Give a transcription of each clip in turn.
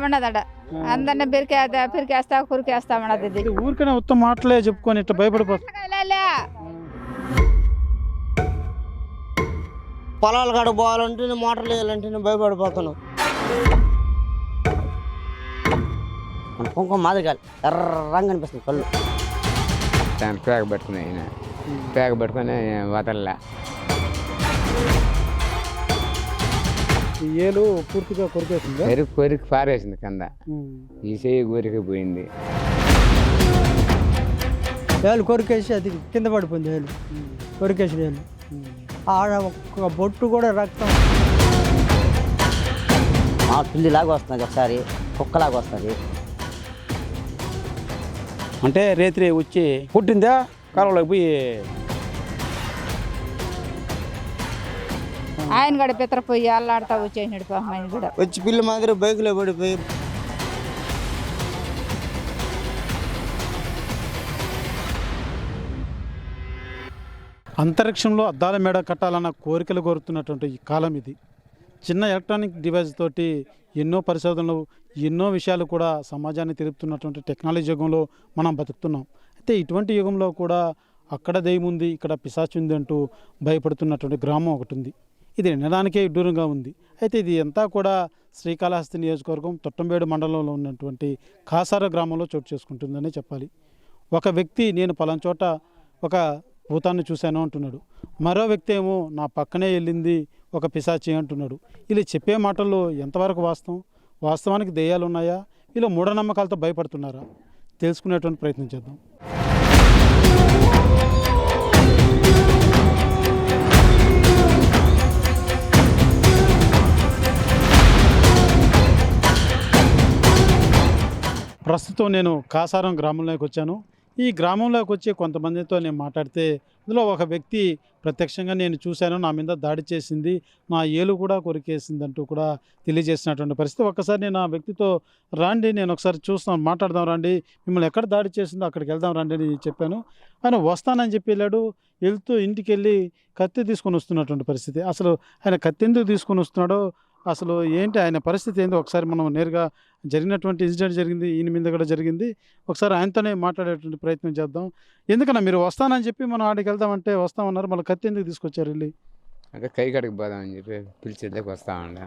ఉండదట అందరిని పిరికేస్తా కురికేస్తా ఉండదు ఇది ఊరికనే ఉత్తమ మాటలే చెప్పుకొని ఇట్లా భయపడిపోతుంది. పొలాల కాడ పోవాలంటే మోటార్లు వేయాలంటే నేను భయపడిపోతాను. కుంకుమ మాదిరిగా ఎర్రంగా అనిపిస్తుంది కళ్ళు. దాన్ని పేక పట్టుకుని ఆయన పేక పట్టుకొని వదల్లా. ఈ ఏలు పూర్తిగా కొరికేసింది. కొరికి పారేసింది కింద. ఈ చెయ్యి ఊరికి పోయింది. వేలు కొరికేసి అది కింద పడిపోయింది. వేలు కొరికేసి వేలు ఆడ ఒక్క బొట్టు కూడా రక్తం. పిల్లిలాగా వస్తుంది, ఒకసారి కుక్కలాగా వస్తుంది. అంటే రేత్రి వచ్చి పుట్టిందా కాలంలోకి పోయి ఆయన కూడా పితరపోయి అల్లాడుతా వచ్చేసినాడు పాపం. ఆయన కూడా వచ్చి పిల్లి మాదిరి బైకులో పడిపోయి అంతరిక్షంలో అద్దాల మేడ కట్టాలన్న కోరికలు కోరుతున్నటువంటి ఈ కాలం ఇది. చిన్న ఎలక్ట్రానిక్ డివైస్ తోటి ఎన్నో పరిశోధనలు, ఎన్నో విషయాలు కూడా సమాజాన్ని తెలుపుతున్నటువంటి టెక్నాలజీ యుగంలో మనం బతుకుతున్నాం. అయితే ఇటువంటి యుగంలో కూడా అక్కడ దెయ్యం ఉంది, ఇక్కడ పిశాచి ఉంది అంటూ భయపడుతున్నటువంటి గ్రామం ఒకటి ఉంది. ఇది వినడానికే విడ్డూరంగా ఉంది. అయితే ఇది అంతా కూడా శ్రీకాళహస్తి నియోజకవర్గం తొట్టంబేడు మండలంలో ఉన్నటువంటి కాసార గ్రామంలో చోటు చేసుకుంటుందనే చెప్పాలి. ఒక వ్యక్తి నేను పలానా చోట ఒక భూతాన్ని చూశాను అంటున్నాడు. మరో వ్యక్తి ఏమో నా పక్కనే వెళ్ళింది ఒక పిశాచి అంటున్నాడు. వీళ్ళు చెప్పే మాటల్లో ఎంతవరకు వాస్తవానికి దెయ్యాలు ఉన్నాయా, వీళ్ళు మూఢనమ్మకాలతో భయపడుతున్నారా, తెలుసుకునేటువంటి ప్రయత్నం చేద్దాం. ప్రస్తుతం నేను కాసారం గ్రామంలోకి వచ్చాను. ఈ గ్రామంలోకి వచ్చి కొంతమందితో నేను మాట్లాడితే ఇందులో ఒక వ్యక్తి ప్రత్యక్షంగా నేను చూశాను, నా మీద దాడి చేసింది, నా ఏలు కూడా కొరికేసింది అంటూ కూడా తెలియజేసినటువంటి పరిస్థితి. ఒక్కసారి నేను ఆ వ్యక్తితో రండి, నేను ఒకసారి చూస్తాను, మాట్లాడదాం రండి, మిమ్మల్ని ఎక్కడ దాడి చేసిందో అక్కడికి వెళ్దాం రండి అని చెప్పాను. ఆయన వస్తానని చెప్పి వెళ్ళాడు. వెళ్తూ ఇంటికి వెళ్ళి కత్తి తీసుకొని వస్తున్నటువంటి పరిస్థితి. అసలు ఆయన కత్తి ఎందుకు తీసుకొని వస్తున్నాడో, అసలు ఏంటి ఆయన పరిస్థితి ఏందో ఒకసారి మనం నేరుగా జరిగినటువంటి ఇన్సిడెంట్ జరిగింది, ఈయన మీద కూడా జరిగింది, ఒకసారి ఆయనతోనే మాట్లాడేటువంటి ప్రయత్నం చేద్దాం. ఎందుకన్నా మీరు వస్తానని చెప్పి మనం ఆడికి వెళ్దామంటే వస్తామన్నారు, మళ్ళీ కత్తి ఎందుకు తీసుకొచ్చారు వెళ్ళి? అంటే కై కడికి పోదామని చెప్పి పిలిచేదాకా వస్తామండి.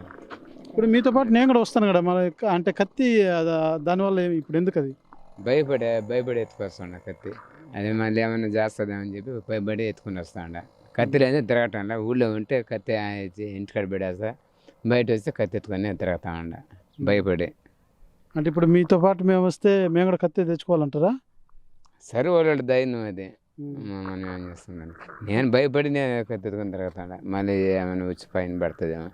ఇప్పుడు మీతో పాటు నేను కూడా వస్తాను కదా, మన అంటే కత్తి దానివల్ల ఇప్పుడు ఎందుకు అది భయపడి ఎత్తుకొస్తాండ కత్తి. అది మళ్ళీ ఏమైనా చేస్తుందేమని చెప్పి భయపడి ఎత్తుకుని వస్తాండ. కత్తి లేదు తిరగటంలా. ఊళ్ళో ఉంటే కత్తి ఇంటికాడ పెడేస్తా, బయట వస్తే కత్తి ఎత్తుకొని తిరుగుతా ఉండ భయపడి. అంటే ఇప్పుడు మీతో పాటు మేము వస్తే మేము కూడా కత్తి తెచ్చుకోవాలంటారా? సరే వాళ్ళ ధైర్యం అది, మనం ఏం చేస్తున్నాను. నేను భయపడి నేను కత్తి ఎత్తుకొని తిరుగుతాండ. మళ్ళీ ఏమైనా వచ్చి పైన పడుతుందేమో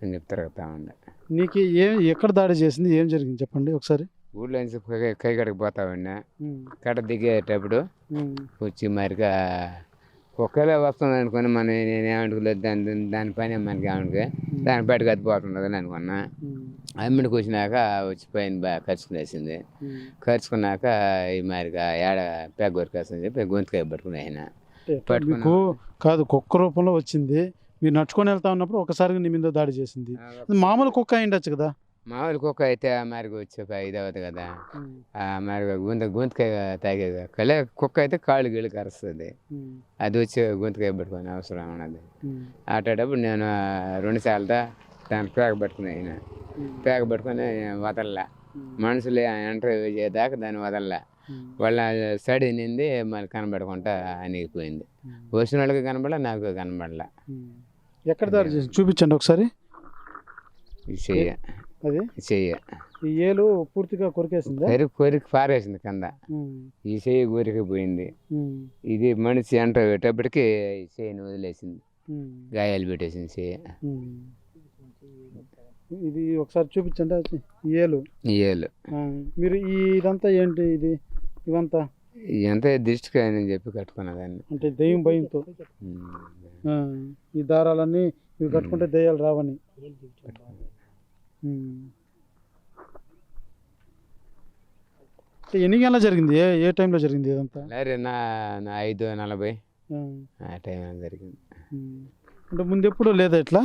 అని చెప్పి తిరుగుతా ఉండ. నీకు ఎక్కడ దాడి చేసింది, ఏం జరిగింది చెప్పండి ఒకసారి. ఊళ్ళో నుంచి కై కడికి పోతామండి. కడ దిగేటప్పుడు వచ్చి మరిగా కుక్కలే వస్తుంది అనుకుని మనం నేనేమనుకోలేదు, దాని పైన మనకి ఏమనుకో దాని బయటకు అద్దిపోతుండదని అనుకున్నా. అమ్మిడికి వచ్చినాక వచ్చి పైన బాగా ఖర్చుకునేసింది. ఖర్చుకున్నాక ఈ మరిగా ఏడ పెగ్గ కొరికేస్తుందని చెప్పి గొంతుకాయ పట్టుకుని ఆయన పట్టుకు కాదు, కుక్క రూపంలో వచ్చింది. మీరు నడుచుకొని వెళ్తా ఉన్నప్పుడు ఒకసారి నీ మీద దాడి చేసింది. మామూలు కుక్క అయిండొచ్చు కదా? మామూలు కుక్క అయితే మరిగా వచ్చి ఒక ఇది అవుతుంది కదా, మరిగా గొంతుకాయ తాగే కలే. కుక్క అయితే కాళ్ళు గీళ్ళు కరుస్తుంది, అది వచ్చి గొంతుకాయ పట్టుకొని అవసరం ఉన్నది. ఆటేటప్పుడు నేను 2 సార్లు దాన్ని పేక పట్టుకుని అయినా పేక పట్టుకొని వదల్లా. మనుషులు ఎంటర్ చేదాకా దాన్ని వదల్లా. వాళ్ళ సడి నింది మళ్ళీ కనబడకుండా అనిగిపోయింది. వచ్చిన వాళ్ళకి కనబడలే, నాకు కనబడలే. ఎక్కడ దాడి చేసి చూపించండి ఒకసారి. చెయ్య అది చెయ్య ఈ ఏలు పూర్తిగా కొరికేసింది, కొరికి పారేసింది కింద. ఈ చెయ్యి ఊరికి పోయింది. ఇది మనిషి ఎంటర్ పెట్టేప్పటికి చెయ్యిని వదిలేసింది, గాయాలు పెట్టేసింది చెయ్యి. ఇది ఒకసారి చూపించండి. ఏలు మీరు ఇదంతా ఏంటి ఇది? ఇవంతా ఇదంతా దిష్టికి అని చెప్పి కట్టుకున్నదాన్ని, అంటే దెయ్యం భయంతో. ఈ దారాలన్నీ ఇవి కట్టుకుంటే దెయ్యాలు రావని. ఎన్ని గంటల జరిగింది, ఏ టైంలో జరిగింది ఇదంతా? నా 5:40 ఆ టైం జరిగింది. అంటే ముందు ఎప్పుడు లేదా ఇట్లా?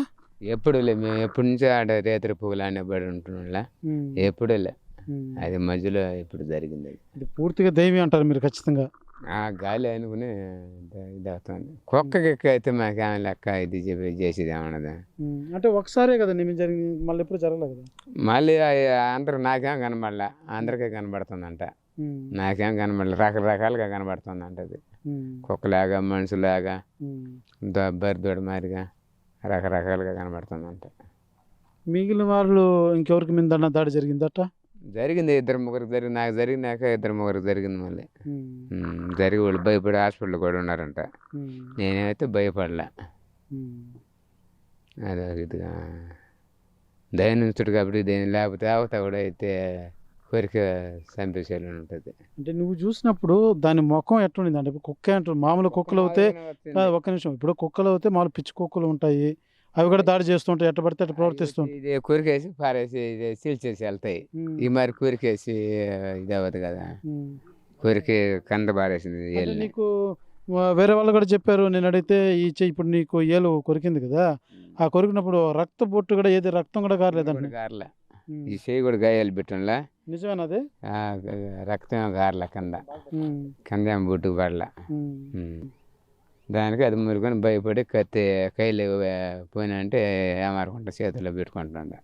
ఎప్పుడు లే, మేము ఎప్పటి నుంచో ఆడ రేత్రి పువ్వులు ఆడే పడి ఉంటున్నా, ఎప్పుడూ లే. అది మధ్యలో ఇప్పుడు జరిగింది అది. ఇది పూర్తిగా దైవీ అంటారు మీరు ఖచ్చితంగా. ఆ గాలి అనుకుని ఇది అవుతుంది. కుక్కకి అయితే మాకేమైనా లెక్క ఇది చేసేది ఏమన్నదా. అంటే ఒకసారే కదా నేను జరిగింది, మళ్ళీ ఎప్పుడు జరగలేదు కదా. మళ్ళీ అందరూ నాకేం కనబడలే, అందరికీ కనబడుతుందంట. నాకేం కనబడలే, రకరకాలుగా కనబడుతుందంట. అది కుక్కలాగా, మనుషులాగా, బరిదోడ మారిగా రకరకాలుగా కనబడుతుందంట. మిగిలిన వాళ్ళు ఇంకెవరికి మీద దాడి జరిగిందట? జరిగింది, ఇద్దరు ముగ్గురికి జరిగింది. నాకు జరిగినాక ఇద్దరు ముగ్గురికి జరిగింది. మళ్ళీ జరిగి వాళ్ళు భయపడి హాస్పిటల్ కూడా ఉన్నారంట. నేనైతే భయపడలే. అదే ఇదిగా దైనుతుడు కాబట్టి దేని లేకపోతే అవత కూడా అయితే కోరిక చంపేసేయాలని ఉంటుంది. అంటే నువ్వు చూసినప్పుడు దాని ముఖం ఎట్లుండింది అంటే కుక్క అంటారు, మామూలు కుక్కలు అవుతే ఒక్క నిమిషం, ఇప్పుడు కుక్కలు అవుతే మామూలు పిచ్చి కుక్కలు ఉంటాయి, అవి కూడా దాడి చేస్తుంటాయి, ఎట్ట పడితే అట్లా ప్రవర్తిస్తుంటాయి. ఇది కూరికేసి పారేసి ఇది చీల్చేసి వెళ్తాయి. ఈ మరి కూరికేసి ఇది అవ్వదు కదా, కూరికి కంద పారేసింది. అంటే నీకు వేరే వాళ్ళు కూడా చెప్పారు, నేను అడిగితే ఈ ఇప్పుడు నీకు ఏలు కొరికింది కదా, ఆ కొరికినప్పుడు రక్త బొట్టు కూడా ఏది రక్తం కూడా కారలేదండి? గారలే, ఈ చేయి కూడా గాయాలు పెట్టంలా. నిజమేనా అది? రక్తం గారలే, కింద ఏం బొట్టుకు పడలే. దానికి అది మురుకొని భయపడి కత్తి కైలు పోయినా అంటే ఏమారకుండా చేతిలో పెట్టుకుంటున్నా.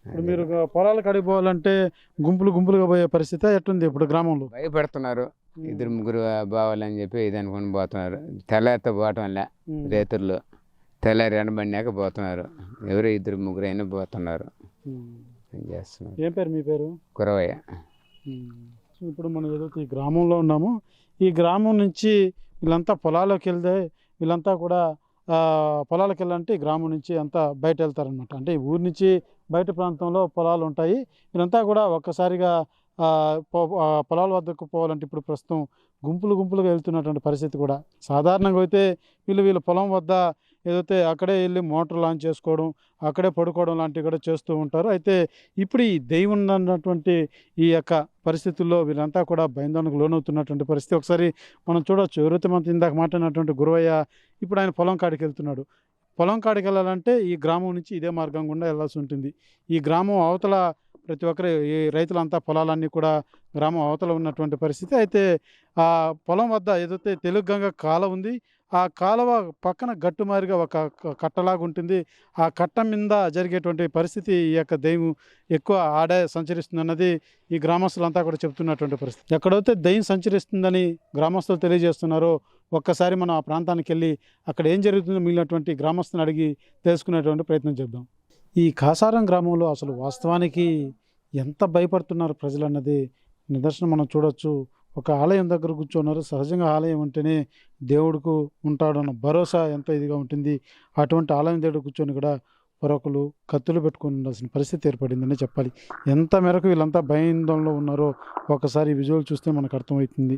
ఇప్పుడు మీరు పొలాలకు అడిగిపోవాలంటే గుంపులు గుంపులుగా పోయే పరిస్థితి ఎట్టుంది ఇప్పుడు గ్రామంలో? భయపడుతున్నారు, ఇద్దరు ముగ్గురు బావాలని చెప్పి ఇది అనుకుని పోతున్నారు. తెల్లారితో పోవటం లే, రేతుల్లో తెల్లారి ఎండబడినాక పోతున్నారు. ఎవరు ఇద్దరు ముగ్గురు అయినా పోతున్నారు. చేస్తున్నారు. ఏం పేరు మీ పేరు? కురవయ్య. ఇప్పుడు మనం ఏదైతే ఈ గ్రామంలో ఉన్నామో, ఈ గ్రామం నుంచి వీళ్ళంతా పొలాల్లోకి వెళ్తే వీళ్ళంతా కూడా పొలాలకు వెళ్ళాలంటే ఈ గ్రామం నుంచి అంతా బయట వెళ్తారనమాట. అంటే ఈ ఊరి నుంచి బయట ప్రాంతంలో పొలాలు ఉంటాయి. వీళ్ళంతా కూడా ఒక్కసారిగా పొలాల వద్దకు పోవాలంటే ఇప్పుడు ప్రస్తుతం గుంపులు గుంపులుగా వెళ్తున్నటువంటి పరిస్థితి కూడా. సాధారణంగా అయితే వీళ్ళు పొలం వద్ద ఏదైతే అక్కడే వెళ్ళి మోటార్ లాంచ్ చేసుకోవడం, అక్కడే పడుకోవడం లాంటివి కూడా చేస్తూ ఉంటారు. అయితే ఇప్పుడు ఈ దైవం అన్నటువంటి ఈ యొక్క పరిస్థితుల్లో వీళ్ళంతా కూడా భయాందోళనకు లోనవుతున్నటువంటి పరిస్థితి ఒకసారి మనం చూడవచ్చు. ఎవరైతే మనం ఇందాక మాట్లాడినటువంటి గురవయ్య ఇప్పుడు ఆయన పొలం కాడికి వెళ్తున్నాడు. పొలం కాడికి వెళ్ళాలంటే ఈ గ్రామం నుంచి ఇదే మార్గం గుండా వెళ్ళాల్సి ఉంటుంది. ఈ గ్రామం అవతల ప్రతి ఒక్కరు ఈ రైతులంతా పొలాలన్నీ కూడా గ్రామం అవతల ఉన్నటువంటి పరిస్థితి. అయితే ఆ పొలం వద్ద ఏదైతే తెలుగంగ కాలువ ఉంది, ఆ కాలువ పక్కన గట్టుమారిగా ఒక కట్టలాగా ఉంటుంది. ఆ కట్ట మీద జరిగేటువంటి పరిస్థితి ఈ యొక్క దెయ్యం ఎక్కువ ఆడే సంచరిస్తుంది అన్నది ఈ గ్రామస్తులంతా కూడా చెప్తున్నటువంటి పరిస్థితి. ఎక్కడైతే దెయ్యం సంచరిస్తుందని గ్రామస్తులు తెలియజేస్తున్నారో ఒక్కసారి మనం ఆ ప్రాంతానికి వెళ్ళి అక్కడ ఏం జరుగుతుందో మిగిలినటువంటి గ్రామస్తుని అడిగి తెలుసుకునేటువంటి ప్రయత్నం చేద్దాం. ఈ కాసారం గ్రామంలో అసలు వాస్తవానికి ఎంత భయపడుతున్నారు ప్రజలు అన్నది నిదర్శనం మనం చూడవచ్చు. ఒక ఆలయం దగ్గర కూర్చున్నారు. సహజంగా ఆలయం అంటేనే దేవుడికి ఉంటాడన్న భరోసా ఎంత ఇదిగా ఉంటుంది. అటువంటి ఆలయం దగ్గర కూర్చొని కూడా పొరకులు కత్తులు పెట్టుకుని ఉండాల్సిన పరిస్థితి ఏర్పడిందని చెప్పాలి. ఎంత మేరకు వీళ్ళంతా భయాందోళనలో ఉన్నారో ఒకసారి విజువల్ చూస్తే మనకు అర్థమవుతుంది.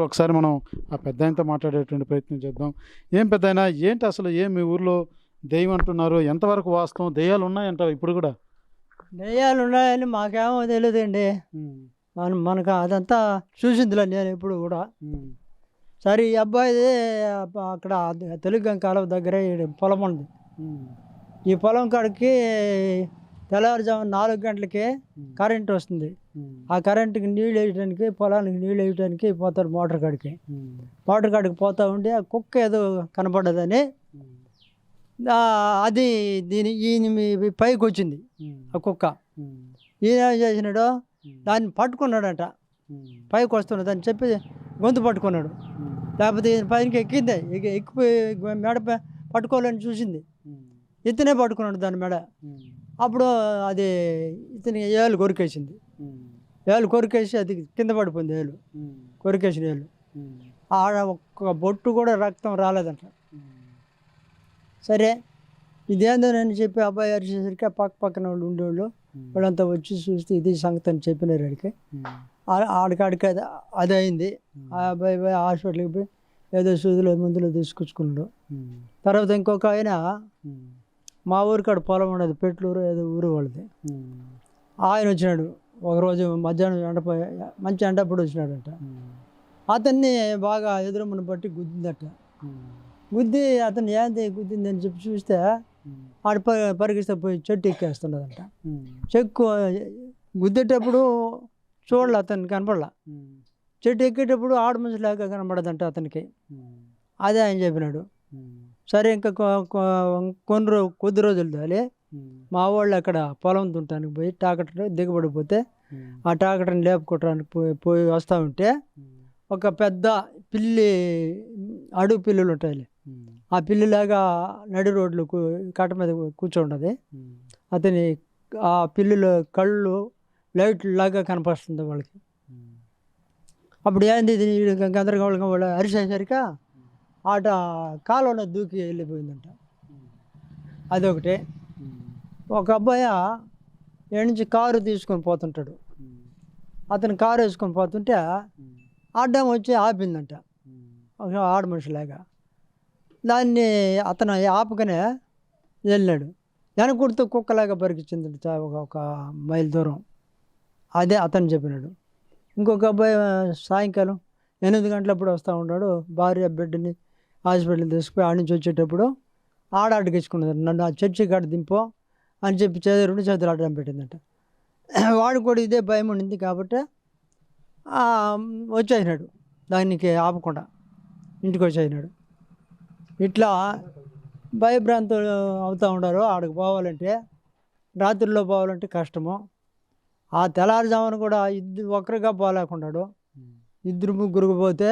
ఒకసారి మనం ఆ పెద్ద ఆయనతో మాట్లాడేటువంటి ప్రయత్నం చేద్దాం. ఏం పెద్ద ఆయన, ఏంటి అసలు మీ ఊర్లో దెయ్యం అంటున్నారు, ఎంతవరకు వాస్తవం? దెయ్యాలు ఉన్నాయంటారు ఇప్పుడు కూడా? దెయ్యాలు ఉన్నాయని మాకేమో తెలియదండి. మనకు అదంతా చూసిందిలే నేను ఎప్పుడు కూడా. సరే ఈ అబ్బాయిది అక్కడ తెలుగు కాలువ దగ్గర పొలం ఉంది. ఈ పొలం కాడికి తెల్లవారుజామున 4 గంటలకి కరెంట్ వస్తుంది. ఆ కరెంటుకి నీళ్ళు వేయడానికి, పొలానికి నీళ్ళు వేయడానికి పోతారు మోటార్ కాడికి. మోటార్ కాడికి పోతూ ఉండి ఆ కుక్క ఏదో కనపడ్డదని అది ఈయన పైకి వచ్చింది ఆ కుక్క. ఈయన ఏం చేసినాడు, దాన్ని పట్టుకున్నాడంట. పైకి వస్తున్నది అని చెప్పి గొంతు పట్టుకున్నాడు. లేకపోతే ఈయన పైకి ఎక్కింది, ఎక్కిపోయి మెడ పట్టుకోవాలని చూసింది. ఇతనే పట్టుకున్నాడు దాని మెడ. అప్పుడు అది ఇతని ఏళ్ళు కొరికేసింది. ఏళ్ళు కొరికేసి అది కింద పడిపోయింది. ఏళ్ళు కొరికేసిన ఏళ్ళు ఆడ ఒక్క బొట్టు కూడా రక్తం రాలేదంట. సరే ఇదేందోనని చెప్పి అబ్బాయి అరిచేసరికి ఆ పక్కన వాళ్ళు ఉండేవాళ్ళు వాళ్ళంతా వచ్చి చూస్తే ఇది సంగతి అని చెప్పినారు. ఆడికి ఆడికాడికి అది అయింది. ఆ అబ్బాయి పోయి హాస్పిటల్కి పోయి ఏదో సూదులు మందులు తీసుకొచ్చుకున్నాడు. తర్వాత ఇంకొక ఆయన మా ఊరికాడ పొలం ఉండదు, పెట్లూరు ఏదో ఊరు వాళ్ళది. ఆయన వచ్చినాడు ఒకరోజు మధ్యాహ్నం మంచి ఎండప్పుడు వచ్చినాడంట. అతన్ని బాగా ఎదురమ్మను బట్టి గుద్దిందట. గుద్ది అతను ఏంది గుద్దిందని చెప్పి చూస్తే ఆడ పరిగిస్తే పోయి చెట్టు ఎక్కేస్తున్నదంట. చెక్కు గుద్దేటప్పుడు చూడలే, అతనికి కనపడలా. చెట్టు ఎక్కేటప్పుడు ఆడ మనిషిలాగా కనపడదంట అతనికి. అదే ఆయన చెప్పినాడు. సరే ఇంకా కొద్ది రోజులు దాలి మా వాళ్ళు అక్కడ పొలం దుంటానికి పోయి ట్రాక్టర్ దిగబడిపోతే ఆ ట్రాక్టర్ని లేపుకోవటానికి పోయి వస్తూ ఉంటే ఒక పెద్ద పిల్లి, అడుగు పిల్లులు ఉంటాయి, ఆ పిల్లిలాగా నడి రోడ్లు కట్ట మీద కూర్చోండది. అతని ఆ పిల్లుల కళ్ళు లైట్లు లాగా కనపడుతుంది వాళ్ళకి. అప్పుడు ఏంది ఇది గందరగోళంగా వాళ్ళు అరిసేసరికి ఆట కాలువలో దూకి వెళ్ళిపోయిందంట. అదొకటి. ఒక అబ్బాయి ఏడు నుంచి కారు తీసుకొని పోతుంటాడు. అతను కారు వేసుకొని పోతుంటే అడ్డం వచ్చి ఆపిందంట ఒక ఆడ మనిషిలాగా. దాన్ని అతను ఆపకనే వెళ్ళాడు. వెనకుడుతూ కుక్కలాగా పరికిచ్చిందంట ఒక మైల్ దూరం. అదే అతను చెప్పినాడు. ఇంకొక అబ్బాయి సాయంకాలం 8 గంటలప్పుడు వస్తూ ఉన్నాడు. భార్య బిడ్డని హాస్పిటల్కి తీసుకుపోయి ఆడ నుంచి వచ్చేటప్పుడు అడిగించుకున్నది. నన్ను ఆ చర్చి కాడ దింపో అని చెప్పి 2 చేతులు అడ్డం పెట్టిందంట. వాడు కూడా ఇదే భయం ఉండింది కాబట్టి వచ్చేసినాడు, దానికి ఆపకుండా ఇంటికి వచ్చేసినాడు. ఇట్లా భయభ్రాంతులు అవుతూ ఉన్నారు. ఆడికి పోవాలంటే, రాత్రిలో పోవాలంటే కష్టము. ఆ తెల్లారుజామున కూడా ఒక్కరిగా పోలేకున్నాడు. 2-3 పోతే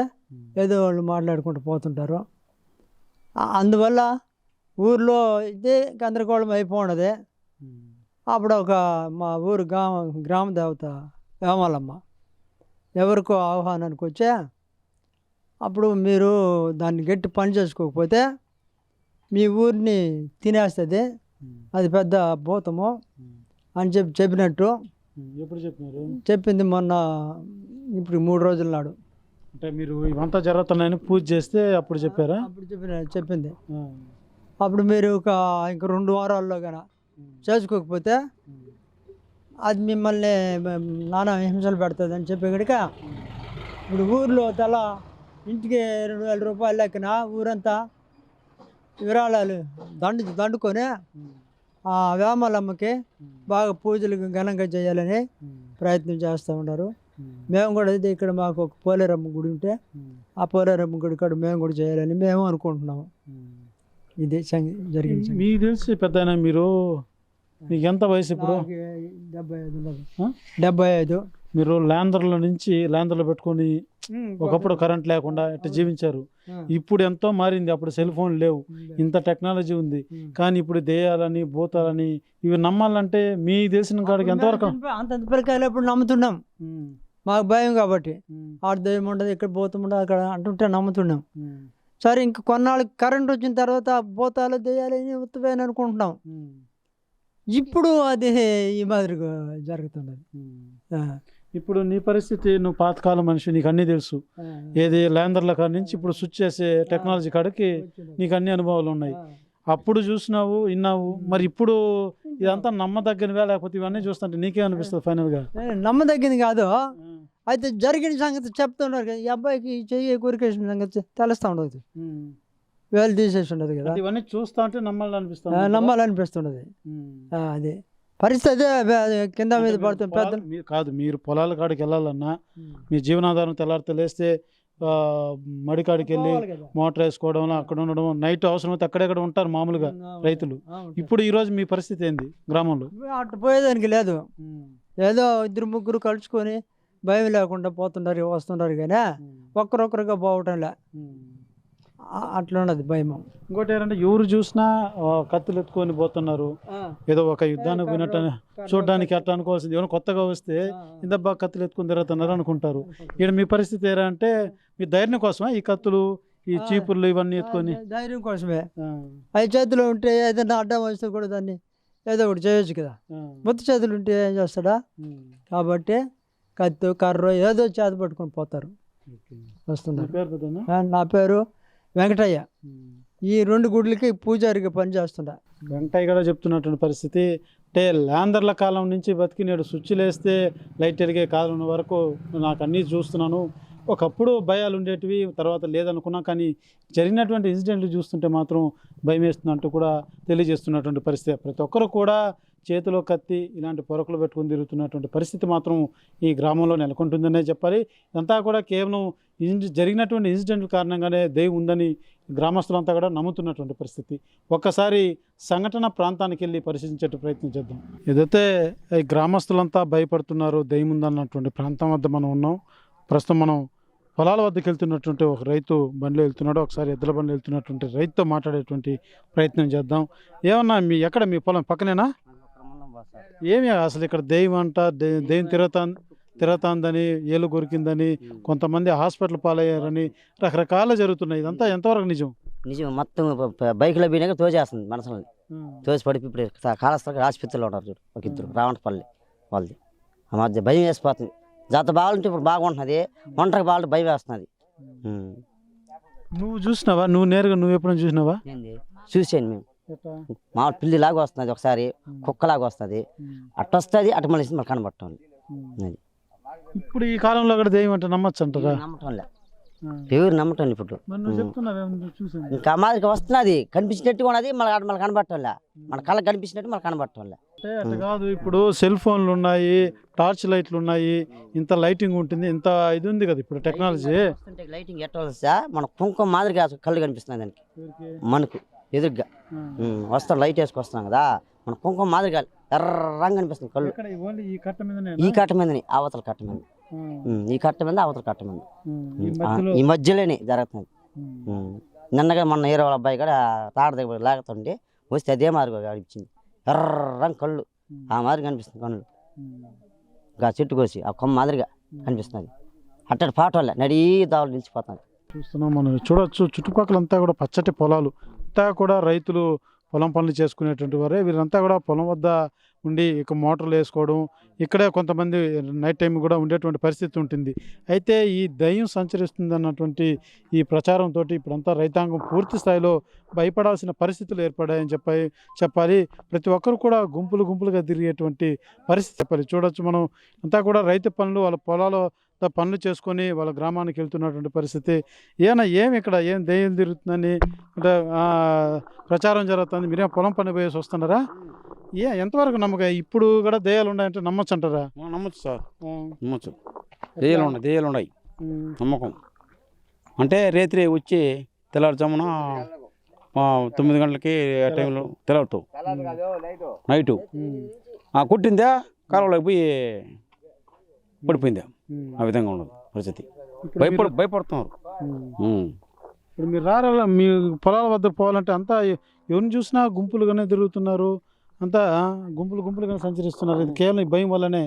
ఏదో వాళ్ళు మాట్లాడుకుంటూ పోతుంటారు. అందువల్ల ఊర్లో ఇదే గందరగోళం అయిపోయినది. అప్పుడు మా ఊరు గ్రామ దేవత వేమాలమ్మ ఎవరికో ఆహ్వానానికి వచ్చా, అప్పుడు మీరు దాన్ని గట్టి పని చేసుకోకపోతే మీ ఊరిని తినేస్తుంది, అది పెద్ద భూతము అని చెప్పినట్టు ఎప్పుడు చెప్పినారు? చెప్పింది మొన్న, ఇప్పుడు 3 రోజుల నాడు. అంటే మీరు ఇవంతా జరుగుతున్నాయని పూజ చేస్తే అప్పుడు చెప్పారా? అప్పుడు చెప్పింది. అప్పుడు మీరు ఇంక 2 వారాల్లో కన్నా చేసుకోకపోతే అది మిమ్మల్ని నానా హింసలు పెడుతుంది అని చెప్పి ఇక్కడిక. ఇప్పుడు ఊర్లో ఇంటికి 2,000 రూపాయలు లెక్కన ఊరంతా విరాళాలు దండుకొని ఆ వేమలమ్మకి బాగా పూజలు ఘనంగా చేయాలని ప్రయత్నం చేస్తూ ఉన్నారు. మేము కూడా అయితే ఇక్కడ మాకు ఒక పోలేరమ్మ గుడి ఉంటే ఆ పోలేరమ్మ గుడి కాడ మేము కూడా చేయాలని మేము అనుకుంటున్నాము. ఇది జరిగింది. మీకు తెలిసి పెద్ద మీకు ఎంత వయసు ఇప్పుడు? 75. మీరు ల్యాండర్లో పెట్టుకొని ఒకప్పుడు కరెంట్ లేకుండా ఇట్లా జీవించారు. ఇప్పుడు ఎంతో మారింది. అప్పుడు సెల్ ఫోన్ లేవు, ఇంత టెక్నాలజీ ఉంది. కానీ ఇప్పుడు దెయ్యాలని భూతాలని ఇవి నమ్మాలంటే మీ తెలిసిన కాడికి ఎంతవరకు? అంత పిల్లకాయలు ఎప్పుడు నమ్ముతున్నాం, మాకు భయం కాబట్టి. ఆడ దెయ్యం ఉండదు, ఇక్కడ భూతం ఉండదు అక్కడ అంటుంటే నమ్ముతున్నాం. సరే ఇంక కొన్నాళ్ళకి కరెంట్ వచ్చిన తర్వాత భూతాలు దెయ్యాలని ఉత్తవేని అనుకుంటున్నాం. ఇప్పుడు అది ఈ మాదిరిగా జరుగుతున్నది. ఇప్పుడు నీ పరిస్థితి, నువ్వు పాతకాలం మనిషి, నీకు అన్నీ తెలుసు. ఏది ల్యాండర్ల కాడి నుంచి ఇప్పుడు స్విచ్ చేసే టెక్నాలజీ కాడికి నీకు అన్ని అనుభవాలు ఉన్నాయి. అప్పుడు చూసినావు, విన్నావు. మరి ఇప్పుడు ఇదంతా నమ్మదగ్గనివా, లేకపోతే ఇవన్నీ చూస్తుంటే నీకే అనిపిస్తుంది ఫైనల్గా? నమ్మదగ్గింది కాదు, అయితే జరిగిన సంగతి చెప్తున్నారు. ఈ అబ్బాయికి చెయ్యి కొరికేసిన సంగతి తెలుస్తూ ఉండదు, వేలు తీసేసి ఉండదు కదా. ఇవన్నీ చూస్తా ఉంటే నమ్మాలనిపిస్తున్నది. అది పరిస్థితి కింద మీద పడుతుంది. పెద్ద కాదు, మీరు పొలాల కాడికి వెళ్ళాలన్నా మీ జీవనాధారం తెల్లారితే లేస్తే మడికాడికి వెళ్ళి మోటార్ వేసుకోవడం, అక్కడ ఉండడం, నైట్ అవసరమైతే అక్కడెక్కడ ఉంటారు మామూలుగా రైతులు. ఇప్పుడు ఈరోజు మీ పరిస్థితి ఏంది గ్రామంలో? అటు పోయేదానికి లేదు, ఏదో 2-3 కలుసుకొని భయం లేకుండా పోతున్నారు వస్తున్నారు, కానీ ఒక్కరొక్కరుగా పోవటంలే. అట్లా ఉన్నది భయం. ఇంకోటి ఏంటంటే ఎవరు చూసినా కత్తులు ఎత్తుకొని పోతున్నారు. ఏదో ఒక యుద్ధానికి పోయినట్టు చూడడానికి అట్లా అనుకోవాల్సింది. ఏమైనా కొత్తగా వస్తే ఇందబ్బా కత్తులు ఎత్తుకొని తిరుగుతున్నారు అనుకుంటారు. ఇక్కడ మీ పరిస్థితి ఏంటంటే అంటే మీ ధైర్యం కోసమే ఈ కత్తులు, ఈ చీపుర్లు ఇవన్నీ ఎత్తుకొని? ధైర్యం కోసమే. అవి చేతిలో ఉంటే ఏదైనా అడ్డం వస్తే కూడా దాన్ని ఏదో ఒకటి చేయొచ్చు కదా. మొత్తం చేతులు ఉంటే ఏం చేస్తాడా, కాబట్టి కత్తి కర్ర ఏదో చేత పట్టుకొని పోతారు, వస్తున్నారు. నా పేరు వెంకటయ్య. ఈ 2 గుడులకి పూజారిగా పనిచేస్తుంటా. వెంకటయ్య కూడా చెప్తున్నటువంటి పరిస్థితి అంటే ల్యాండర్ల కాలం నుంచి బతికి నేడు స్విచ్లు వేస్తే లైట్ ఎరిగే కాలం వరకు నాకు అన్నీ చూస్తున్నాను. ఒకప్పుడు భయాలు ఉండేటివి, తర్వాత లేదనుకున్నాం. కానీ జరిగినటువంటి ఇన్సిడెంట్లు చూస్తుంటే మాత్రం భయం వేస్తున్నట్టు కూడా తెలియజేస్తున్నటువంటి పరిస్థితి. ప్రతి ఒక్కరు కూడా చేతిలో కత్తి ఇలాంటి పొరకులు పెట్టుకుని తిరుగుతున్నటువంటి పరిస్థితి మాత్రం ఈ గ్రామంలో నెలకొంటుందనే చెప్పాలి. ఇదంతా కూడా కేవలం జరిగినటువంటి ఇన్సిడెంట్ల కారణంగానే దెయ్యం ఉందని గ్రామస్తులంతా కూడా నమ్ముతున్నటువంటి పరిస్థితి. ఒక్కసారి సంఘటన ప్రాంతానికి వెళ్ళి పరిశీలించే ప్రయత్నం చేద్దాం. ఏదైతే ఈ గ్రామస్తులంతా భయపడుతున్నారో దెయ్యం ఉందన్నటువంటి ప్రాంతం వద్ద మనం ఉన్నాం. ప్రస్తుతం మనం పొలాల వద్దకు వెళ్తున్నటువంటి ఒక రైతు బండిలో వెళ్తున్నాడు. ఒకసారి ఎద్దుల బండిలో వెళ్తున్నటువంటి రైతుతో మాట్లాడేటువంటి ప్రయత్నం చేద్దాం. ఏమన్నా ఎక్కడ మీ పొలం పక్కనేనా? ఏమి అసలు ఇక్కడ దెయ్యం అంట, దెయ్యం తిరగతాందని, ఏలు కొరికిందని, కొంతమంది హాస్పిటల్ పాలయ్యారని రకరకాల జరుగుతున్నాయి. ఇదంతా ఎంతవరకు నిజం? నిజం. మొత్తం బైక్లో పోయినాక తోచేస్తుంది మనసులో, తోసి పడిపి ఇప్పుడు కాళస్థలకి ఆసుపత్రిలో ఉన్నారు చూడు ఒక ఇద్దరు, రావణపల్లి వాళ్ళది. ఆ మధ్య భయం వేసిపోతుంది. జాత బాగుంటే ఇప్పుడు బాగుంటున్నది, ఒంటరికి బాగుంటే భయం వేస్తున్నది. నువ్వు చూసినావా? నువ్వు నేరుగా నువ్వు ఎప్పుడైనా చూసినావా? చూసాను మేము. మామూలు పిల్లిలాగా వస్తున్నది, ఒకసారి కుక్కలాగా వస్తుంది, అట్ట వస్తుంది, అటు మళ్ళీ మళ్ళీ కనబడటం. అది ఇప్పుడు ఈ కాలంలో కూడా దెయ్యం అంటే నమ్మచ్చు అంటారా? నమ్మటంలే, ఎవరు నమ్మటం ఇప్పుడు. ఇంకా మాదిరికి వస్తున్నది, కనిపించినట్టుగా ఉన్నది, మళ్ళీ కనబడటంలే, మన కళ్ళకి కనిపించినట్టు మళ్ళీ కనబడటంలే. అంటే కాదు, ఇప్పుడు సెల్ ఫోన్లు ఉన్నాయి, టార్చ్ లైట్లు ఉన్నాయి, ఇంత లైటింగ్ ఉంటుంది, ఇంత ఇది ఉంది కదా ఇప్పుడు టెక్నాలజీ. లైటింగ్ ఎట్ట వస్తా మన కుంకుమ మాదిరిగా కళ్ళు కనిపిస్తున్నాయి దానికి, మనకు ఎదురుగా వస్తాం లైట్ వేసుకొస్తున్నాం కదా, మన కుంకుమ మాదిరిగా ఎర్రంగా కనిపిస్తుంది కళ్ళు. ఈ కట్ట మీదని అవతల కట్ట మీద, ఈ కట్ట మీద అవతల కట్ట మీద, ఈ మధ్యలోనే జరుగుతుంది. నిన్నగా మొన్న హీరో వాళ్ళ అబ్బాయి కూడా తాడ దగ్గర లేకపోతుండే వస్తే అదే మాదిరిగా కనిపించింది, ఎర్రంగా కళ్ళు ఆ మాదిరి కనిపిస్తుంది కళ్ళు. ఇంకా చెట్టు కోసి ఆ కొమ్మ మాదిరిగా కనిపిస్తుంది. అట్టటి పాట వల్ల నడీ దావులు నిలిచిపోతుంది. చూస్తున్నాం మనం, చూడొచ్చు చుట్టుపక్కలంతా కూడా పచ్చటి పొలాలు, అంతా కూడా రైతులు పొలం పనులు చేసుకునేటువంటి వారే. వీరంతా కూడా పొలం వద్ద ఉండి ఇక మోటార్లు వేసుకోవడం, ఇక్కడే కొంతమంది నైట్ టైం కూడా ఉండేటువంటి పరిస్థితి ఉంటుంది. అయితే ఈ దయ్యం సంచరిస్తుంది అన్నటువంటి ఈ ప్రచారంతో ఇప్పుడంతా రైతాంగం పూర్తి స్థాయిలో భయపడాల్సిన పరిస్థితులు ఏర్పడాయని చెప్పాలి. ప్రతి ఒక్కరు కూడా గుంపులుగా తిరిగేటువంటి పరిస్థితి చెప్పాలి. చూడొచ్చు మనం, అంతా కూడా రైతు పనులు, వాళ్ళ పొలాలు పనులు చేసుకొని వాళ్ళ గ్రామానికి వెళ్తున్నటువంటి పరిస్థితి. ఏమి ఇక్కడ ఏం దెయ్యం తిరుగుతుందని అంటే ప్రచారం జరుగుతుంది. మీరేం పొలం పని పోయేసి వస్తున్నారా? ఎంతవరకు నమ్మకం? ఇప్పుడు కూడా దెయ్యాలు ఉన్నాయంటే నమ్మచ్చు అంటారా? నమ్మచ్చు సార్, నమ్మచ్చు. దెయ్యాలు ఉన్నాయి నమ్మకం. అంటే రేత్రి వచ్చి తెల్లారుజామున 9 గంటలకి ఆ టైంలో తెల్లవుతావు నైటు కొట్టిందా కాలువలోకి పోయి పడిపోయిందా, ఆ విధంగా ఉండదు పరిస్థితి. భయపడుతున్నారు. ఇప్పుడు మీరు రారా, మీ పొలాల వద్ద పోవాలంటే అంతా ఎవరిని చూసినా గుంపులుగానే తిరుగుతున్నారు, అంతా గుంపులుగానే సంచరిస్తున్నారు. ఇది కేవలం ఈ భయం వల్లనే.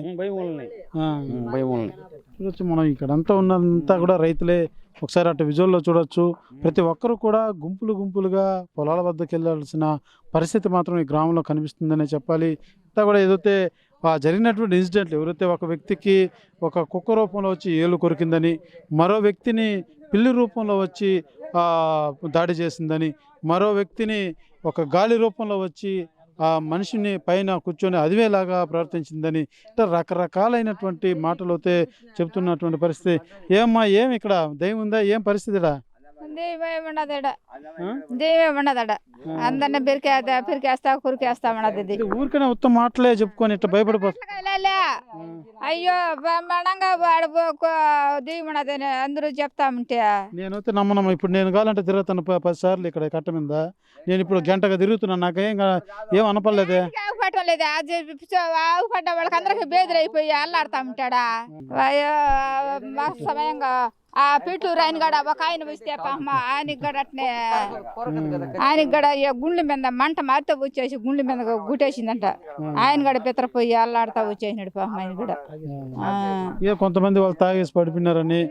చూడొచ్చు మనం, ఇక్కడ అంతా ఉన్నంతా కూడా రైతులే. ఒకసారి అటు విజువల్లో చూడొచ్చు. ప్రతి ఒక్కరు కూడా గుంపులుగా పొలాల వద్దకు వెళ్ళాల్సిన పరిస్థితి మాత్రం ఈ గ్రామంలో కనిపిస్తుందనే చెప్పాలి. అంతా కూడా ఏదైతే జరిగినటువంటి ఇన్సిడెంట్లు, ఎవరైతే ఒక వ్యక్తికి ఒక కుక్క రూపంలో వచ్చి ఏలు కొరికిందని, మరో వ్యక్తిని పిల్లి రూపంలో వచ్చి దాడి చేసిందని, మరో వ్యక్తిని ఒక గాలి రూపంలో వచ్చి ఆ మనిషిని పైన కూర్చొని అదివేలాగా ప్రవర్తించిందని, ఇట్లా రకరకాలైనటువంటి మాటలు అయితే చెప్తున్నటువంటి పరిస్థితి. ఏమి ఇక్కడ దెయ్యం ఉందా? ఏం పరిస్థితిడా? దెయ్యమే ఉండదడ, అందరిని పిరికేస్తా కురికేస్తా ఉండదు. ఊరికనే ఉత్తమ మాటలే చెప్పుకొని ఇట్లా భయపడిపోతా. అయ్యో బ్రహ్మాండంగా దెయ్యం ఉండదని అందరూ చెప్తా ఉంటే నేనైతే నమ్మనమ్మా. ఇప్పుడు నేను కావాలంటే తిరుగుతాను 10 సార్లు ఇక్కడ కట్ట మీద. నేను ఇప్పుడు గంటగా తిరుగుతున్నాను, నాకేం అనపడలేదే. పట్టలేదు ఆవు పడ్డ వాళ్ళకి అందరికి బేదరైపోయి అల్లాడుతా ఉంటాడా. సమయంగా ఆ పిట్టూరు ఆయన గడ ఒక ఆయన వస్తే ఆయనకి గడ అట్నే ఆయనకి గడ గుండె మీద మంట మారితే వచ్చేసి గుండె మీద గుట్టేసిందంట. ఆయన గడ పితరపోయి అల్లాడుతా వచ్చేసినాడు పాపం ఆయన కూడా. కొంతమంది వాళ్ళు తాగేసి పడిపోయినారని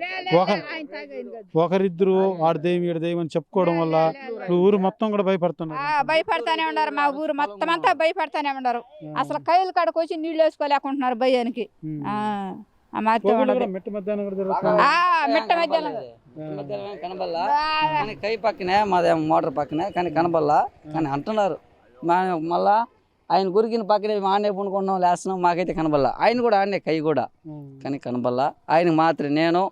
ఒకరిద్దరు ఆడ దెయ్యం ఈడ దెయ్యం అని చెప్పుకోవడం వల్ల ఊరు మొత్తం కూడా భయపడతానే ఉన్నారు. మా ఊరు మొత్తం అంతా భయపడతానే ఉన్నారు. అసలు కైలు కాడకు వచ్చి నీళ్ళు వేసుకోలేకుంటున్నారు భయానికి. మిట్ట మధ్యాహ్నం కనబల్లా కానీ కై పక్కనే మాదేమో మోటార్ పక్కనే కానీ కనబల్లా కానీ అంటున్నారు. మళ్ళా ఆయన గురికిన పక్కనే ఆడనే పుండుకున్నాం లేస్తున్నాం, మాకైతే కనబల్లా. ఆయన కూడా ఆడనే కై కూడా కానీ కనబల్లా. ఆయన మాత్రం నేను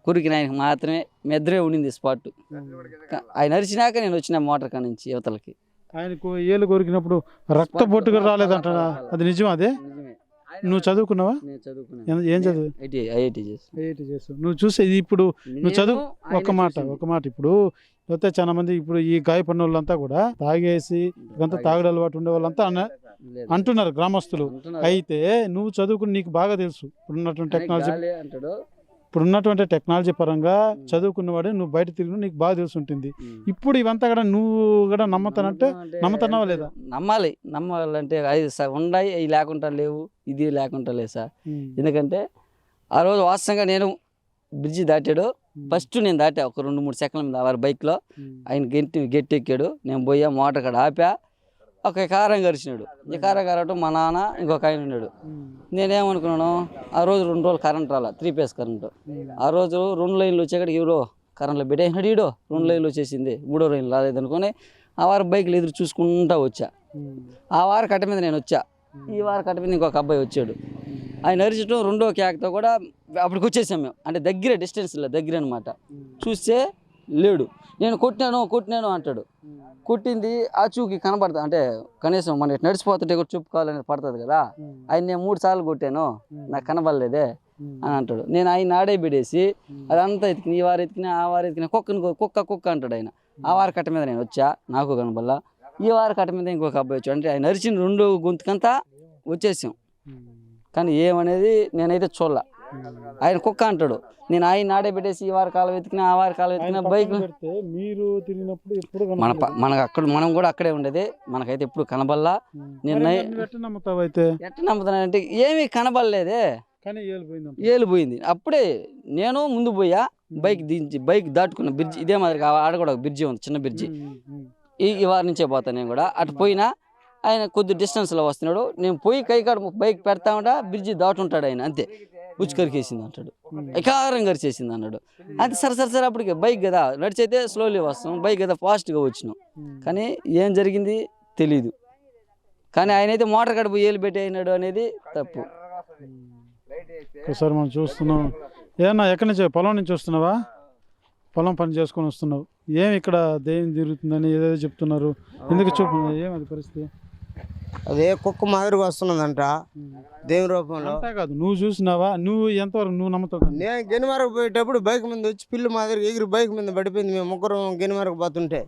కొరికిన ఆయనకి మాత్రమే మెద్దరే ఉండింది స్పాట్. ఆయన అరిచినాక నేను వచ్చిన మోటార్ కాడ నుంచి యువతలకి. ఆయనకు ఏళ్ళు కొరికినప్పుడు రక్త బొట్టుగా రాలేదంట, అది నిజం? అదే నువ్వు చదువుకున్నావా? నేను చదువుకున్నాను. ఏం చదువు? ఐఐటి చేస్తావు. నువ్వు చూసేది ఇప్పుడు నువ్వు చదువు ఒక మాట ఇప్పుడు లేకపోతే చాలా మంది ఇప్పుడు ఈ గాయపడిన వాళ్ళంతా కూడా తాగేసి ఇదంతా తాగడ అలవాటు ఉండే వాళ్ళంతా అంటున్నారు గ్రామస్తులు. అయితే నువ్వు చదువుకుని నీకు బాగా తెలుసు ఇప్పుడున్నటువంటి టెక్నాలజీ పరంగా చదువుకున్నవాడే నువ్వు బయట తిరిగి నీకు బాగా తెలిసి ఉంటుంది. ఇప్పుడు ఇవంతా కూడా నువ్వు కూడా నమ్ముతున్నావా లేదా? నమ్మాలంటే ఉన్నాయి, అవి లేకుండా లేవు, ఇది లేకుండా లేదు సార్. ఎందుకంటే ఆ రోజు వాస్తవంగా నేను బ్రిడ్జి దాటాడు, ఫస్ట్ నేను దాటా ఒక 2-3 సెకండ్ల మీద వారి బైక్లో. ఆయన గట్టి ఎక్కాడు, నేను పోయా మోటార్ కాడ ఆపా. ఒక కారం గరిచినాడు. ఈ కారం కరవటం మా నాన్న ఇంకొక ఆయన ఉన్నాడు. నేనేమనుకున్నాను, ఆ రోజు 2 రోజులు కరెంట్ రాలా, 3 ఫేజ్ కరెంటు. ఆ రోజు 2 లైన్లు వచ్చాక ఈడో కరెంట్లో పెట్టేసినాడు, ఈడో 2 లైన్లు వచ్చేసింది, 3వ లైన్ రాలేదనుకొని ఆ వారి బైక్లు ఎదురు చూసుకుంటా వచ్చా. ఆ వారి కట్ట మీద నేను వచ్చా, ఈ వారి కట్ట మీద ఇంకొక అబ్బాయి వచ్చాడు. ఆయన అరిచటం 2వ కేకతో కూడా అప్పటికి వచ్చేసాం మేము. అంటే దగ్గరే, డిస్టెన్స్ లేదు, దగ్గర అనమాట. చూస్తే లేడు. నేను కొట్టినాను అంటాడు. కొట్టింది ఆ చూకి కనపడుతుంది, అంటే కనీసం మన నడిచిపోతుంటే కూడా చెప్పుకోవాలనేది పడుతుంది కదా. ఆయన నేను 3 సార్లు కొట్టాను, నాకు కనబడలేదే అని అంటాడు. నేను ఆయన ఆడే బిడేసి అదంతా ఎతికిన, ఈ వారు ఎతికినా ఆ వారు ఎతికినా, కుక్క అంటాడు ఆయన. ఆ వారి కట్ట మీద నేను వచ్చా, నాకు కనబడలా. ఈ వారి కట్ట మీద ఇంకొక అబ్బాయి వచ్చాడు. అంటే ఆయన అరిచిన 2 గొంతుకంతా వచ్చేసాం, కానీ ఏమనేది నేనైతే చూడలా. ఆయన కుక్క అంటాడు, నేను ఆయన నాడే పెట్టేసి ఈ వారి కాలం వెతికినా ఆ వారి కాలం వెతికినా బైక్ మీరు తిరిగినప్పుడు మనం కూడా అక్కడే ఉండేది, మనకైతే ఎప్పుడు కనబడలా. నేను ఎట్ట నమ్ముతానంటే ఏమీ కనబడలేదే, ఏలు పోయింది. అప్పుడే నేను ముందు పోయా, బైక్ దాటుకున్న బ్రిడ్జి ఇదే మాదిరి. ఆడ కూడా ఒక బ్రిడ్జి ఉంది, చిన్న బ్రిడ్జి. ఈ వారి నుంచే పోతాను నేను కూడా. అటు పోయినా ఆయన కొద్ది డిస్టెన్స్లో వస్తున్నాడు, నేను పోయి కైకాడ బైక్ పెడతా ఉంటా, బ్రిడ్జి దాటుంటాడు ఆయన. అంతే, ఉచ్చుకరికేసింది అంటాడు, ఎకారం కరిచేసింది అన్నాడు. అంతే సరే అప్పటికి బైక్ కదా నడిచైతే స్లోలీ వస్తాం, బైక్ కదా ఫాస్ట్గా వచ్చినాం. కానీ ఏం జరిగింది తెలీదు. కానీ ఆయన అయితే మోటార్ కాడ పోయి ఏలు పెట్టి అయినాడు అనేది తప్పు. ఒకసారి మనం చూస్తున్నాం. ఏమన్నా ఎక్కడి నుంచి, పొలం నుంచి వస్తున్నావా? పొలం పని చేసుకొని వస్తున్నావు. ఏం ఇక్కడ దెయ్యం తిరుగుతుందని ఏదేదో చెప్తున్నారు, ఎందుకు చూపు? ఏమది పరిస్థితి? అదే కుక్క మాదిరిగా వస్తున్నదంట దేవుని రూపంలో. కాదు, నువ్వు చూసినావా? నువ్వు ఎంతవరకు నువ్వు నమ్ముతావు? నేను గెనిమరకు పోయేటప్పుడు బైక్ మీద వచ్చి పిల్లి మాదిరిగా ఎగిరి బైక్ మీద పడిపోయింది. మేము 3 గెనిమరకు పోతుంటే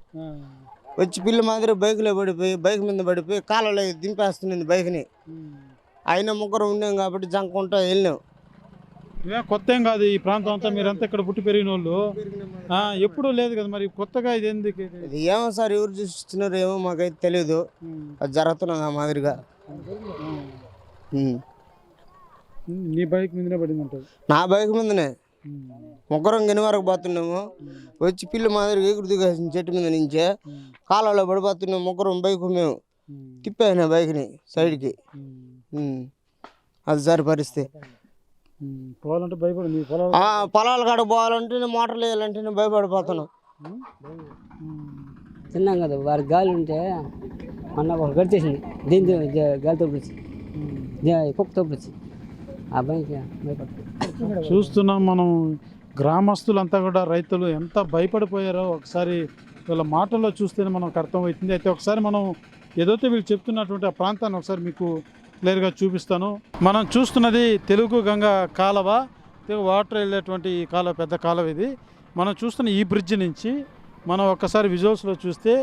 వచ్చి పిల్లి మాదిరి బైక్లో పడిపోయి, బైక్ మీద పడిపోయి కాలంలో దింపేస్తుంది బైక్ని. అయినా 3 ఉన్నాం కాబట్టి జంకుంటా వెళ్ళినాం. కొత్త ఏం కాదు ఈ ప్రాంతం అంతా, మీరంతా ఇక్కడ పుట్టి పెరిగిన వాళ్ళు, ఎప్పుడూ లేదు కదా. మరి కొత్తగా ఇది ఎందుకు? ఇది ఏమో సార్, ఎవరు చూస్తున్నారు ఏమో మాకైతే తెలియదు. అది జరుగుతున్నది ఆ మాదిరిగా. నీ బైక్ మీదనే పడింది అంటారు? నా బైక్ మీదనే 3 గెనివరకు పోతున్నాము. వచ్చి పిల్లి మాదిరిగా ఎగురు దిగేసిన చెట్టు మీద నుంచే కాలంలో పడిపోతున్నాం. 3 బైక్ మేము తిప్పాను బైక్ని సైడ్కి. అది సార్ పరిస్థితి. పోవాలంటే భయపడి పొలాల కాడ పోవాలంటే మోటార్లు వేయాలంటే నేను భయపడిపోతున్నాను. తిన్నాం కదా, వారి గాలి ఉంటే మొన్న ఒక గడిచేసింది, దీంతో గాలితో పిలిచి కుక్కతో పిలిచి ఆ బైక్ భయపడుతుంది. చూస్తున్నాం మనం. గ్రామస్తులంతా కూడా, రైతులు ఎంత భయపడిపోయారో ఒకసారి వీళ్ళ మాటల్లో చూస్తేనే మనకు అర్థమవుతుంది. అయితే ఒకసారి మనం ఏదైతే వీళ్ళు చెప్తున్నటువంటి ఆ ప్రాంతాన్ని ఒకసారి మీకు క్లియర్గా చూపిస్తాను. మనం చూస్తున్నది తెలుగు గంగ కాలువ, వాటర్ వెళ్ళేటువంటి ఈ కాలువ, పెద్ద కాలువ ఇది. మనం చూస్తున్న ఈ బ్రిడ్జ్ నుంచి మనం ఒక్కసారి విజువల్స్లో చూస్తే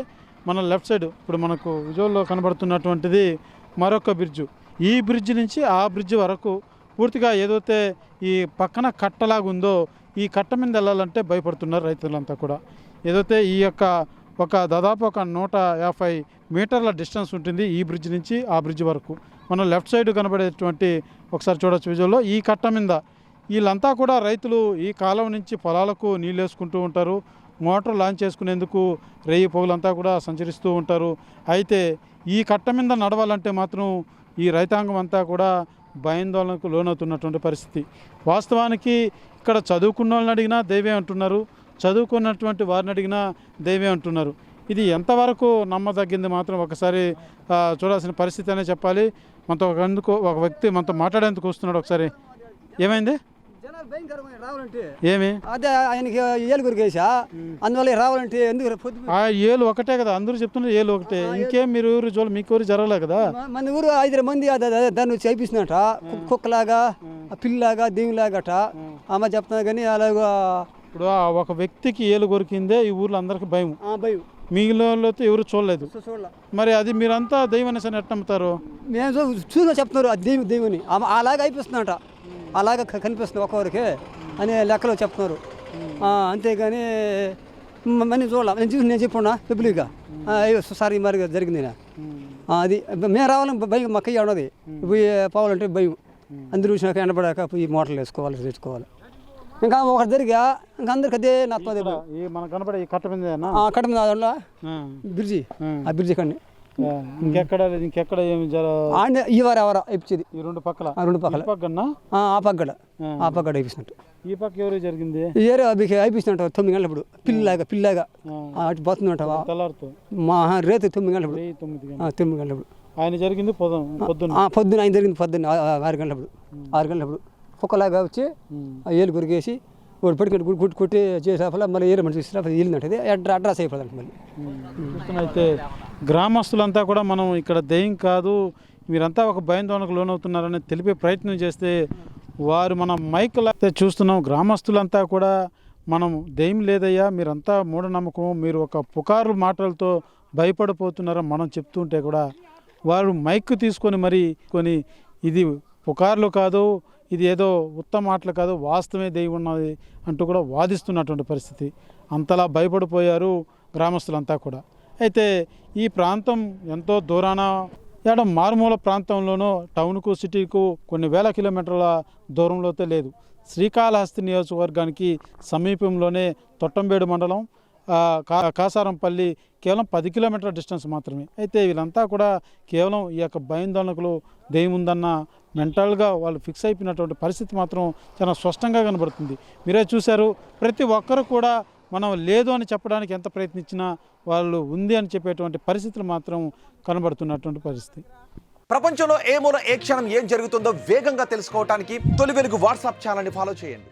మన లెఫ్ట్ సైడ్ ఇప్పుడు మనకు విజువల్లో కనబడుతున్నటువంటిది మరొక బ్రిడ్జు. ఈ బ్రిడ్జ్ నుంచి ఆ బ్రిడ్జ్ వరకు పూర్తిగా ఏదైతే ఈ పక్కన కట్టలాగా ఉందో ఈ కట్ట మీద వెళ్ళాలంటే భయపడుతున్నారు రైతులంతా కూడా. ఏదైతే ఈ యొక్క దాదాపు ఒక 150 మీటర్ల డిస్టెన్స్ ఉంటుంది ఈ బ్రిడ్జ్ నుంచి ఆ బ్రిడ్జ్ వరకు. మనం లెఫ్ట్ సైడ్ కనబడేటువంటి ఒకసారి చూడొచ్చు విజువల్లో. ఈ కట్ట మీద వీళ్ళంతా కూడా రైతులు ఈ కాలువ నుంచి పొలాలకు నీళ్ళు వేసుకుంటూ ఉంటారు. మోటార్ లాంచ్ చేసుకునేందుకు రేయి పొగలంతా కూడా సంచరిస్తూ ఉంటారు. అయితే ఈ కట్ట మీద నడవాలంటే మాత్రం ఈ రైతాంగం అంతా కూడా భయాందోళనకు లోనవుతున్నటువంటి పరిస్థితి. వాస్తవానికి ఇక్కడ చదువుకున్న వాళ్ళని అడిగినా దైవే అంటున్నారు, చదువుకున్నటువంటి వారిని అడిగినా దైవే అంటున్నారు. ఇది ఎంతవరకు నమ్మదగ్గింది మాత్రం ఒకసారి చూడాల్సిన పరిస్థితి అనే చెప్పాలి. మనతో ఒక వ్యక్తి మనతో మాట్లాడేందుకు వస్తున్నాడు. ఒకసారి ఏమైంది? ఏమి అదే ఆయనకి ఏలు గురికేసా అందువల్ల రావాలంటే ఎందుకు పొద్దు ఆ ఏలు ఒకటే కదా, అందరూ చెప్తున్నారు ఏలు ఒకటే. ఇంకేం మీరు ఊరు చూడాలి, మీకు ఊరు జరగలే కదా. మన ఊరు 5 మంది దాన్ని వచ్చి అయిపిస్తున్నట, కుక్కలాగా పిల్లిలాగా దేవులాగట అమ్మ చెప్తున్నా కానీ అలాగా. ఇప్పుడు ఆ ఒక వ్యక్తికి ఏలు కొరికిందే ఈ ఊర్లో అందరికి భయం. భయం మిగిలిన వాళ్ళతో ఎవరు చూడలేదు. చూడాల మరి అది మీరంతా దైవం అనేసి ఎట్ట నమ్ముతారు? మేము చూసి చెప్తున్నారు అది దేవుని అలాగ అయిపిస్తున్నట, అలాగ కనిపిస్తుంది ఒక్కొక్కరికి అనే లెక్కలో చెప్తున్నారు. అంతేగాని మనం చూడాలి. నేను చెప్పున్నా పబ్లిక్గా సార్ ఈ మరి జరిగింది అది మేము రావాలని భయం మక్కయ్య ఉన్నది. పోయి పోవాలంటే భయం. అందరూ చూసినాక ఎండబడాక పోయి మోటార్లు వేసుకోవాలి, తెచ్చుకోవాలి. ఇంకా ఒకటి జరిగా ఇంకా అందరికి అదే నచ్చదు. మన కనపడే ఈ కట్ట మీద కట్ట మీద బ్రిడ్జి, ఆ బ్రిడ్జి కండి ఇంకెక్కడ ఏమి ఈ వారు ఎవరా అయిపోయింది. ఈ రెండు పక్కల ఆ పక్కడ అయిపోయినట్టు. ఈ పక్క ఎవరు జరిగింది ఏరే అయిపోయినట్టు 9 గంటలప్పుడు పిల్లగా అటు పోతుందంట మా రేపు 9 గంటలప్పుడు 9 గంటలప్పుడు ఆయన జరిగింది పొద్దున్న ఆయన జరిగింది పొద్దున్న 6 గంటలప్పుడు కుక్కలాగా వచ్చి ఏలు గురికేసి వాడు పట్టుకొని గుట్టి కొట్టి చేసేపల మళ్ళీ ఏరే మనిషి తీసుకురా వెళ్ళినట్టు అడ్రస్ అయిపోతుంది. మళ్ళీ అయితే గ్రామస్తులంతా కూడా మనం ఇక్కడ దెయ్యం కాదు, మీరంతా ఒక భయాందోళనకు లోనవుతున్నారని తెలిపే ప్రయత్నం చేస్తే వారు మనం మైకులు అయితే చూస్తున్నాం. గ్రామస్తులంతా కూడా మనం దెయ్యం లేదయ్యా, మీరంతా మూఢనమ్మకం, మీరు ఒక పుకారు మాటలతో భయపడిపోతున్నారని మనం చెప్తుంటే కూడా వారు మైక్ తీసుకొని మరి ఇది పుకార్లు కాదు, ఇది ఏదో ఉత్తమ మాటలు కాదు, వాస్తవమే దెయ్యం ఉన్నది అంటూ కూడా వాదిస్తున్నటువంటి పరిస్థితి. అంతలా భయపడిపోయారు గ్రామస్తులంతా కూడా. అయితే ఈ ప్రాంతం ఎంతో దూరాన మారుమూల ప్రాంతంలోనూ టౌన్కు సిటీకు కొన్ని వేల కిలోమీటర్ల దూరంలో అయితే లేదు. శ్రీకాళహస్తి నియోజకవర్గానికి సమీపంలోనే తొట్టంబేడు మండలం కాసారంపల్లి కేవలం 10 కిలోమీటర్ల డిస్టెన్స్ మాత్రమే. అయితే వీళ్ళంతా కూడా కేవలం ఈ యొక్క భయాందోళనకులు దెయ్యం ఉందన్న మెంటల్గా వాళ్ళు ఫిక్స్ అయిపోయినటువంటి పరిస్థితి మాత్రం చాలా స్పష్టంగా కనబడుతుంది. మీరే చూశారు. ప్రతి ఒక్కరు కూడా మనం లేదు అని చెప్పడానికి ఎంత ప్రయత్నించినా వాళ్ళు ఉంది అని చెప్పేటువంటి పరిస్థితులు మాత్రం కనబడుతున్నటువంటి పరిస్థితి. ప్రపంచంలో ఏ మూల ఏ క్షణం ఏం జరుగుతుందో వేగంగా తెలుసుకోవడానికి తొలి వెలుగు వాట్సాప్ ఛానల్ని ఫాలో చేయండి.